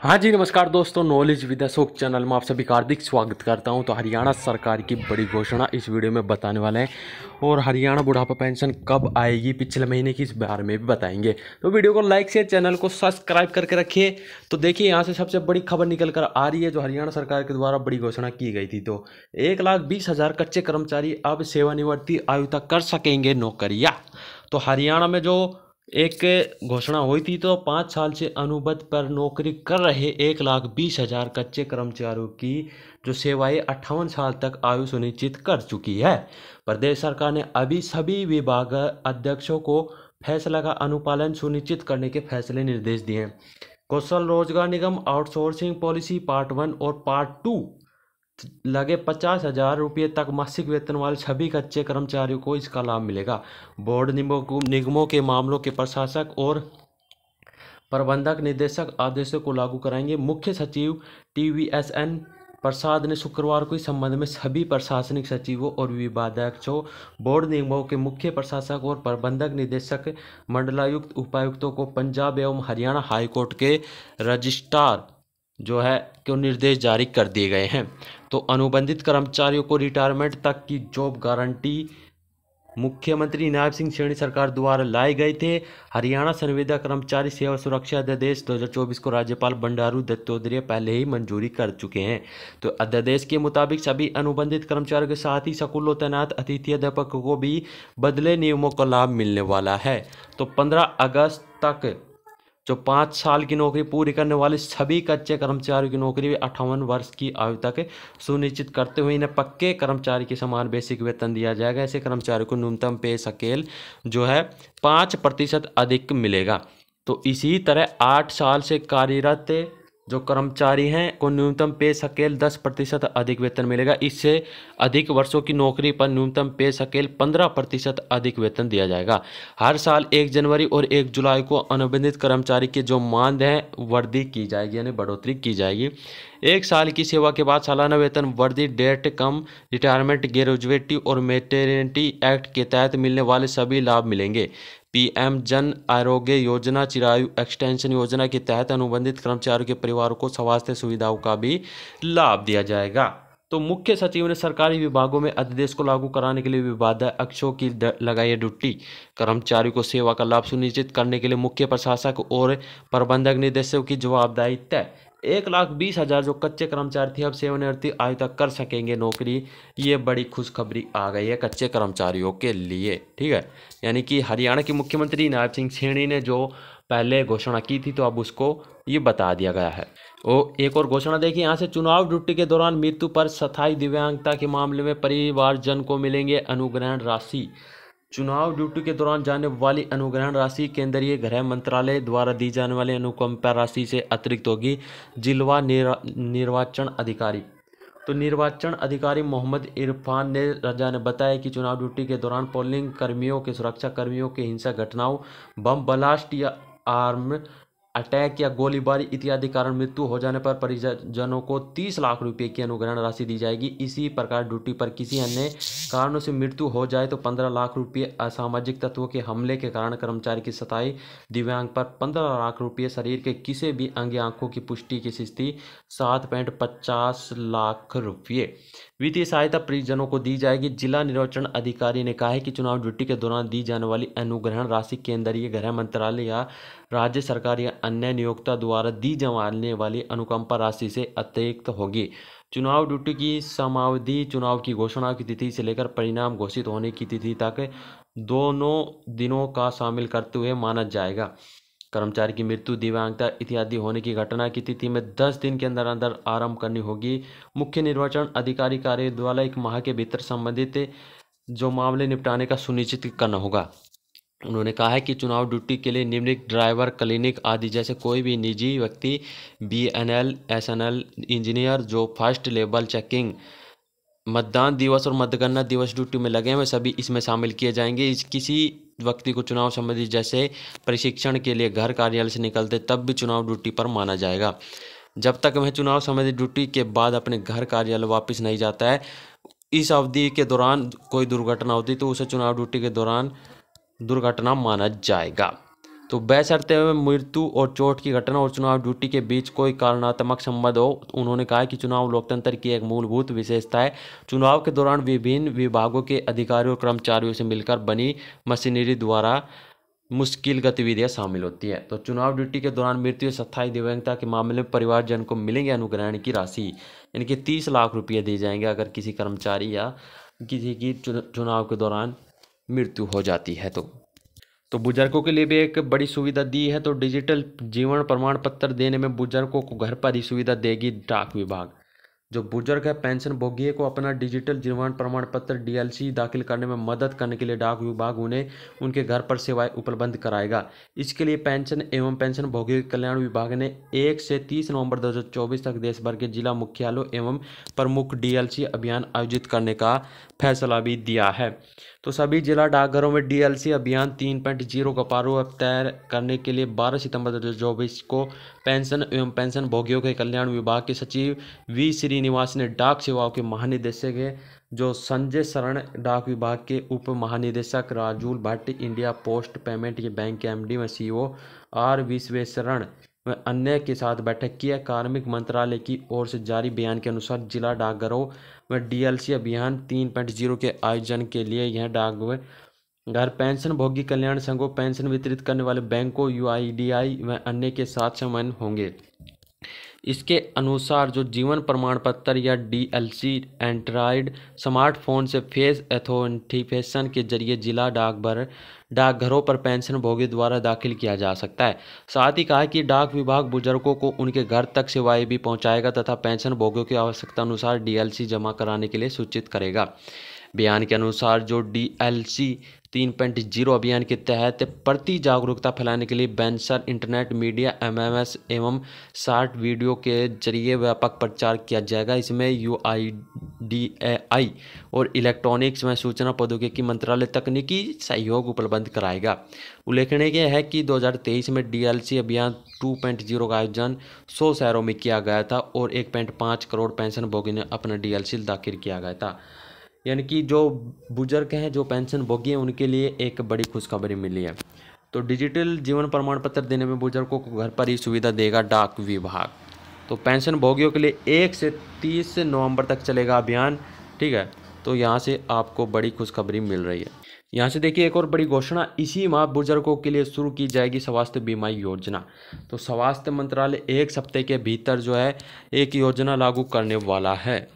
हाँ जी, नमस्कार दोस्तों। नॉलेज विद अशोक चैनल में आप सभी का हार्दिक स्वागत करता हूं। तो हरियाणा सरकार की बड़ी घोषणा इस वीडियो में बताने वाले हैं और हरियाणा बुढ़ापा पेंशन कब आएगी पिछले महीने की इस बारे में भी बताएंगे। तो वीडियो को लाइक से चैनल को सब्सक्राइब करके रखिए। तो देखिए, यहाँ से सबसे बड़ी खबर निकल कर आ रही है जो हरियाणा सरकार के द्वारा बड़ी घोषणा की गई थी। तो 1,20,000 कच्चे कर्मचारी अब सेवानिवृत्ति आयु तक कर सकेंगे नौकरियाँ। तो हरियाणा में जो एक घोषणा हुई थी तो 5 साल से अनुबंध पर नौकरी कर रहे 1,20,000 कच्चे कर्मचारियों की जो सेवाएं 58 साल तक आयु सुनिश्चित कर चुकी है। प्रदेश सरकार ने अभी सभी विभाग अध्यक्षों को फैसला का अनुपालन सुनिश्चित करने के फैसले निर्देश दिए हैं। कौशल रोजगार निगम आउटसोर्सिंग पॉलिसी पार्ट 1 और पार्ट 2 लगे 50,000 रुपये तक मासिक वेतन वाले सभी कच्चे कर्मचारियों को इसका लाभ मिलेगा। बोर्ड निगमों के मामलों के प्रशासक और प्रबंधक निदेशक आदेशों को लागू कराएंगे। मुख्य सचिव TVSN प्रसाद ने शुक्रवार को इस संबंध में सभी प्रशासनिक सचिवों और विभागाध्यक्षों, बोर्ड निगमों के मुख्य प्रशासक और प्रबंधक निदेशक, मंडलायुक्त, उपायुक्तों को पंजाब एवं हरियाणा हाईकोर्ट के रजिस्ट्रार जो है को निर्देश जारी कर दिए गए हैं। तो अनुबंधित कर्मचारियों को रिटायरमेंट तक की जॉब गारंटी मुख्यमंत्री नायब सिंह सैनी सरकार द्वारा लाए गए थे। हरियाणा संविदा कर्मचारी सेवा सुरक्षा अध्यादेश 2024 को राज्यपाल बंडारू दत्तात्रेय पहले ही मंजूरी कर चुके हैं। तो अध्यादेश के मुताबिक सभी अनुबंधित कर्मचारियों के साथ ही स्कूलों तैनात अतिथि अध्यापकों को भी बदले नियमों का लाभ मिलने वाला है। तो 15 अगस्त तक जो 5 साल की नौकरी पूरी करने वाले सभी कच्चे कर्मचारियों की नौकरी 58 वर्ष की आयु तक सुनिश्चित करते हुए इन्हें पक्के कर्मचारी के समान बेसिक वेतन दिया जाएगा। ऐसे कर्मचारियों को न्यूनतम पे स्केल जो है 5% अधिक मिलेगा। तो इसी तरह 8 साल से कार्यरत जो कर्मचारी हैं को न्यूनतम पे स्केल 10% अधिक वेतन मिलेगा। इससे अधिक वर्षों की नौकरी पर न्यूनतम पे स्केल 15% अधिक वेतन दिया जाएगा। हर साल 1 जनवरी और 1 जुलाई को अनुबंधित कर्मचारी के जो मानदेय हैं वृद्धि की जाएगी, यानी बढ़ोतरी की जाएगी। 1 साल की सेवा के बाद सालाना वेतन वृद्धि डेट कम रिटायरमेंट, ग्रेजुएटी और मैटरनिटी एक्ट के तहत मिलने वाले सभी लाभ मिलेंगे। PM जन आरोग्य योजना, चिरायु एक्सटेंशन योजना के तहत अनुबंधित कर्मचारियों के परिवारों को स्वास्थ्य सुविधाओं का भी लाभ दिया जाएगा। तो मुख्य सचिव ने सरकारी विभागों में अध्यादेश को लागू कराने के लिए विभागाध्यक्षों की लगाई ड्यूटी। कर्मचारियों को सेवा का लाभ सुनिश्चित करने के लिए मुख्य प्रशासक और प्रबंधक निदेशकों की जवाबदेही तय। 1,20,000 जो कच्चे कर्मचारी थे अब सेवानिवृत्ति आयु तक कर सकेंगे नौकरी। ये बड़ी खुशखबरी आ गई है कच्चे कर्मचारियों के लिए, ठीक है। यानी कि हरियाणा के मुख्यमंत्री नायब सिंह सैनी ने जो पहले घोषणा की थी तो अब उसको ये बता दिया गया है। एक और घोषणा देखिए यहाँ से, चुनाव ड्यूटी के दौरान मृत्यु पर स्थायी दिव्यांगता के मामले में परिवारजन को मिलेंगे अनुग्रहण राशि। चुनाव ड्यूटी के दौरान जाने वाली अनुग्रहण राशि केंद्रीय गृह मंत्रालय द्वारा दी जाने वाली अनुकंपा राशि से अतिरिक्त होगी। जिला निर्वाचन अधिकारी तो निर्वाचन अधिकारी मोहम्मद इरफान रजा ने बताया कि चुनाव ड्यूटी के दौरान पोलिंग कर्मियों के सुरक्षा कर्मियों के हिंसक घटनाओं, बम ब्लास्ट या आर्म अटैक या गोलीबारी इत्यादि कारण मृत्यु हो जाने पर परिजनों को 30 लाख रुपए की अनुग्रहण राशि दी जाएगी। इसी प्रकार ड्यूटी पर किसी अन्य कारणों से मृत्यु हो जाए तो 15 लाख रुपये, असामाजिक तत्वों के हमले के कारण कर्मचारी की स्थायी दिव्यांग पर 15 लाख रुपये, शरीर के किसी भी अंग आंखों की पुष्टि की स्थिति 7.50 लाख रुपये वित्तीय सहायता परिजनों को दी जाएगी। जिला निर्वाचन अधिकारी ने कहा है कि चुनाव ड्यूटी के दौरान दी जाने वाली अनुग्रहण राशि केंद्रीय गृह मंत्रालय या राज्य सरकार या अन्य नियोक्ता द्वारा दी जाने वाली अनुकंपा राशि से अतिरिक्त होगी। चुनाव ड्यूटी की समावधि चुनाव की घोषणा की तिथि से लेकर परिणाम घोषित होने की तिथि तक दोनों दिनों का शामिल करते हुए माना जाएगा। कर्मचारी की मृत्यु, दिव्यांगता इत्यादि होने की घटना की तिथि में 10 दिन के अंदर अंदर आरंभ करनी होगी। मुख्य निर्वाचन अधिकारी कार्यालय 1 माह के भीतर संबंधित जो मामले निपटाने का सुनिश्चित करना होगा। उन्होंने कहा है कि चुनाव ड्यूटी के लिए निम्नलिखित ड्राइवर, क्लिनिक आदि जैसे कोई भी निजी व्यक्ति, BNL, SNL इंजीनियर जो फर्स्ट लेवल चेकिंग, मतदान दिवस और मतगणना दिवस ड्यूटी में लगे हुए सभी इसमें शामिल किए जाएंगे। किसी व्यक्ति को चुनाव संबंधी जैसे प्रशिक्षण के लिए घर कार्यालय से निकलते तब भी चुनाव ड्यूटी पर माना जाएगा। जब तक वह चुनाव संबंधी ड्यूटी के बाद अपने घर कार्यालय वापस नहीं जाता है, इस अवधि के दौरान कोई दुर्घटना होती तो उसे चुनाव ड्यूटी के दौरान दुर्घटना माना जाएगा। तो बशर्ते मृत्यु और चोट की घटना और चुनाव ड्यूटी के बीच कोई कारणात्मक संबंध हो। उन्होंने कहा कि चुनाव लोकतंत्र की एक मूलभूत विशेषता है। चुनाव के दौरान विभिन्न विभागों के अधिकारियों और कर्मचारियों से मिलकर बनी मशीनरी द्वारा मुश्किल गतिविधियां शामिल होती है। तो चुनाव ड्यूटी के दौरान मृत्यु या स्थायी दिव्यांगता के मामले में परिवारजन को मिलेंगे अनुग्रहण की राशि, यानी कि 30 लाख रुपये दिए जाएंगे अगर किसी कर्मचारी या किसी की चुनाव के दौरान मृत्यु हो जाती है। तो बुजुर्गों के लिए भी एक बड़ी सुविधा दी है। तो डिजिटल जीवन प्रमाण पत्र देने में बुजुर्गों को घर पर ही सुविधा देगी डाक विभाग। जो बुजुर्ग है पेंशन भोगी को अपना डिजिटल जीवन प्रमाण पत्र डीएलसी दाखिल करने में मदद करने के लिए डाक विभाग उन्हें उनके घर पर सेवाएं उपलब्ध कराएगा। इसके लिए पेंशन एवं पेंशन भोगी कल्याण विभाग ने 1 से 30 नवंबर 2024 तक देश भर के जिला मुख्यालयों एवं प्रमुख डीएलसी अभियान आयोजित करने का फैसला भी दिया है। तो सभी जिला डाकघरों में डीएलसी अभियान 3.0 का प्रारूप तैयार करने के लिए 12 सितंबर 2024 को पेंशन एवं पेंशन भोगियों के कल्याण विभाग के सचिव वी श्रीनिवास ने डाक सेवाओं के महानिदेशक जो संजय शरण, डाक विभाग के उप महानिदेशक Rajul Bhatt, India post payment के बैंक के एमडी व सीईओ आर विश्वेश्वरण व अन्य के साथ बैठक की है। कार्मिक मंत्रालय की ओर से जारी बयान के अनुसार जिला डाकघरों व डीएलसी अभियान 3.0 के आयोजन के लिए यह डाकघर पेंशन भोगी कल्याण संघों, पेंशन वितरित करने वाले बैंकों, यूआईडीआई व अन्य के साथ समन्वय होंगे। इसके अनुसार जो जीवन प्रमाण पत्र या डीएलसी एंड्रॉयड स्मार्टफोन से फेस ऑथेंटिकेशन के जरिए जिला डाकघरों पर पेंशन भोगी द्वारा दाखिल किया जा सकता है। साथ ही कहा कि डाक विभाग बुजुर्गों को उनके घर तक सेवाएं भी पहुंचाएगा तथा पेंशन भोगियों की आवश्यकता अनुसार डीएलसी जमा कराने के लिए सूचित करेगा। बयान के अनुसार जो डीएलसी 3.0 अभियान के तहत प्रति जागरूकता फैलाने के लिए बैंसर, इंटरनेट मीडिया, एमएमएस एवं शॉर्ट वीडियो के जरिए व्यापक प्रचार किया जाएगा। इसमें यूआईडीएआई और इलेक्ट्रॉनिक्स व सूचना प्रौद्योगिकी मंत्रालय तकनीकी सहयोग उपलब्ध कराएगा। उल्लेखनीय है कि 2023 में डीएलसी अभियान 2.0 का आयोजन 100 शहरों में किया गया था और 1.5 करोड़ पेंशन भोगी ने अपना डीएलसी दाखिल किया गया था। यानी कि जो बुजुर्ग हैं, जो पेंशन भोगी हैं, उनके लिए एक बड़ी खुशखबरी मिली है। तो डिजिटल जीवन प्रमाण पत्र देने में बुजुर्गों को घर पर ही सुविधा देगा डाक विभाग। तो पेंशन भोगियों के लिए 1 से 30 नवंबर तक चलेगा अभियान, ठीक है। तो यहाँ से आपको बड़ी खुशखबरी मिल रही है। यहाँ से देखिए एक और बड़ी घोषणा, इसी माह बुजुर्गों के लिए शुरू की जाएगी स्वास्थ्य बीमा योजना। तो स्वास्थ्य मंत्रालय 1 सप्ताह के भीतर जो है एक योजना लागू करने वाला है।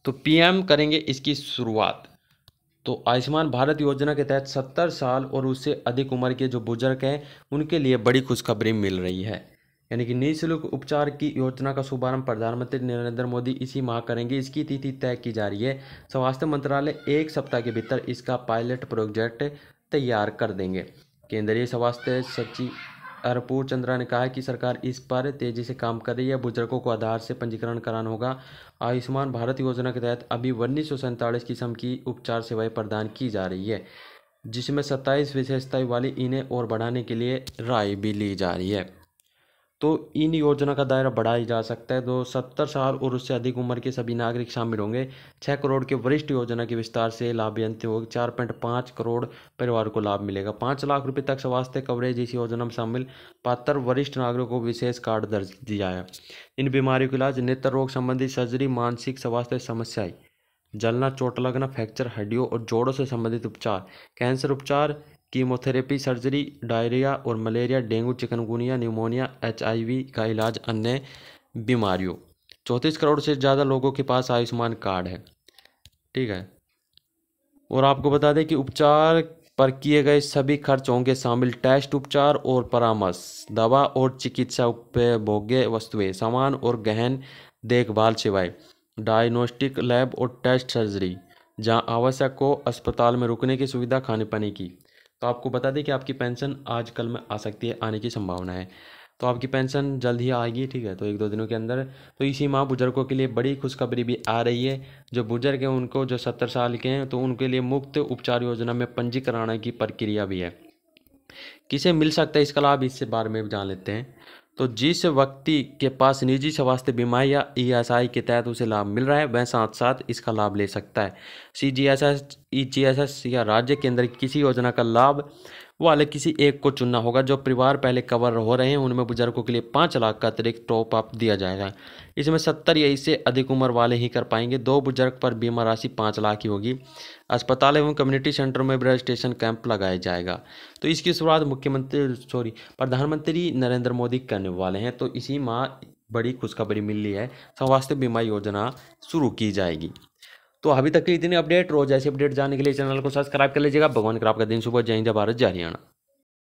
तो पीएम करेंगे इसकी शुरुआत। तो आयुष्मान भारत योजना के तहत 70 साल और उससे अधिक उम्र के जो बुजुर्ग हैं उनके लिए बड़ी खुशखबरी मिल रही है। यानी कि निःशुल्क उपचार की योजना का शुभारंभ प्रधानमंत्री नरेंद्र मोदी इसी माह करेंगे। इसकी तिथि तय की जा रही है। स्वास्थ्य मंत्रालय 1 सप्ताह के भीतर इसका पायलट प्रोजेक्ट तैयार कर देंगे। केंद्रीय स्वास्थ्य सचिव अर्पूर चंद्रा ने कहा कि सरकार इस पर तेजी से काम कर रही है। बुजुर्गों को आधार से पंजीकरण कराना होगा। आयुष्मान भारत योजना के तहत अभी 1947 किस्म की उपचार सेवाएं प्रदान की जा रही है, जिसमें 27 विशेषताएं वाली इन्हें और बढ़ाने के लिए राय भी ली जा रही है। तो इन योजना का दायरा बढ़ाया जा सकता है। तो 70 साल और उससे अधिक उम्र के सभी नागरिक शामिल होंगे। 6 करोड़ के वरिष्ठ योजना के विस्तार से लाभान्वित होगी। 4.5 करोड़ परिवार को लाभ मिलेगा। 5 लाख रुपए तक स्वास्थ्य कवरेज इस योजना में शामिल पात्र वरिष्ठ नागरिकों को विशेष कार्ड दर्ज दिया है। इन बीमारियों का इलाज नेत्र रोग संबंधी सर्जरी, मानसिक स्वास्थ्य समस्याएं, जलना, चोट लगना, फ्रैक्चर हड्डियों और जोड़ों से संबंधित उपचार, कैंसर उपचार, कीमोथेरेपी, सर्जरी, डायरिया और malaria, dengue, chikungunya, pneumonia, HIV का इलाज, अन्य बीमारियों। 34 करोड़ से ज़्यादा लोगों के पास आयुष्मान कार्ड है, ठीक है। और आपको बता दें कि उपचार पर किए गए सभी खर्च होंगे शामिल टेस्ट, उपचार और परामर्श, दवा और चिकित्सा उपभोग्य वस्तुएं, सामान और गहन देखभाल सेवाएं, डायग्नोस्टिक लैब और टेस्ट, सर्जरी, जहां आवश्यक हो अस्पताल में रुकने की सुविधा, खाने पाने की। तो आपको बता दें कि आपकी पेंशन आज कल में आ सकती है, आने की संभावना है। तो आपकी पेंशन जल्द ही आएगी, ठीक है। तो 1-2 दिनों के अंदर। तो इसी माह बुजुर्गों के लिए बड़ी खुशखबरी भी आ रही है। जो बुजुर्ग हैं उनको, जो 70 साल के हैं, तो उनके लिए मुफ्त उपचार योजना में पंजीकरण की प्रक्रिया भी है। किसे मिल सकता है इसका लाभ, इससे बारे में जान लेते हैं। तो जिस व्यक्ति के पास निजी स्वास्थ्य बीमा या ईएसआई के तहत उसे लाभ मिल रहा है, वह साथ साथ इसका लाभ ले सकता है। सीजीएसएस, ईजीएसएस या राज्य केंद्र की किसी योजना का लाभ वो अलग किसी एक को चुनना होगा। जो परिवार पहले कवर हो रहे हैं उनमें बुजुर्गों के लिए 5 लाख का अतिरिक्त टॉप अप दिया जाएगा। इसमें 70 या इससे अधिक उम्र वाले ही कर पाएंगे। 2 बुजुर्ग पर बीमा राशि 5 लाख की होगी। अस्पताल एवं कम्युनिटी सेंटर में रजिस्ट्रेशन कैंप लगाया जाएगा। तो इसकी शुरुआत प्रधानमंत्री नरेंद्र मोदी करने वाले हैं। तो इसी माह बड़ी खुशखबरी मिल रही है, स्वास्थ्य बीमा योजना शुरू की जाएगी। तो अभी तक की इतनी अपडेट, रोज ऐसी अपडेट जानने के लिए चैनल को सब्सक्राइब कर लीजिएगा। भगवान का आपका दिन शुभ हो। जय हिंद, जय भारत, जय हरियाणा।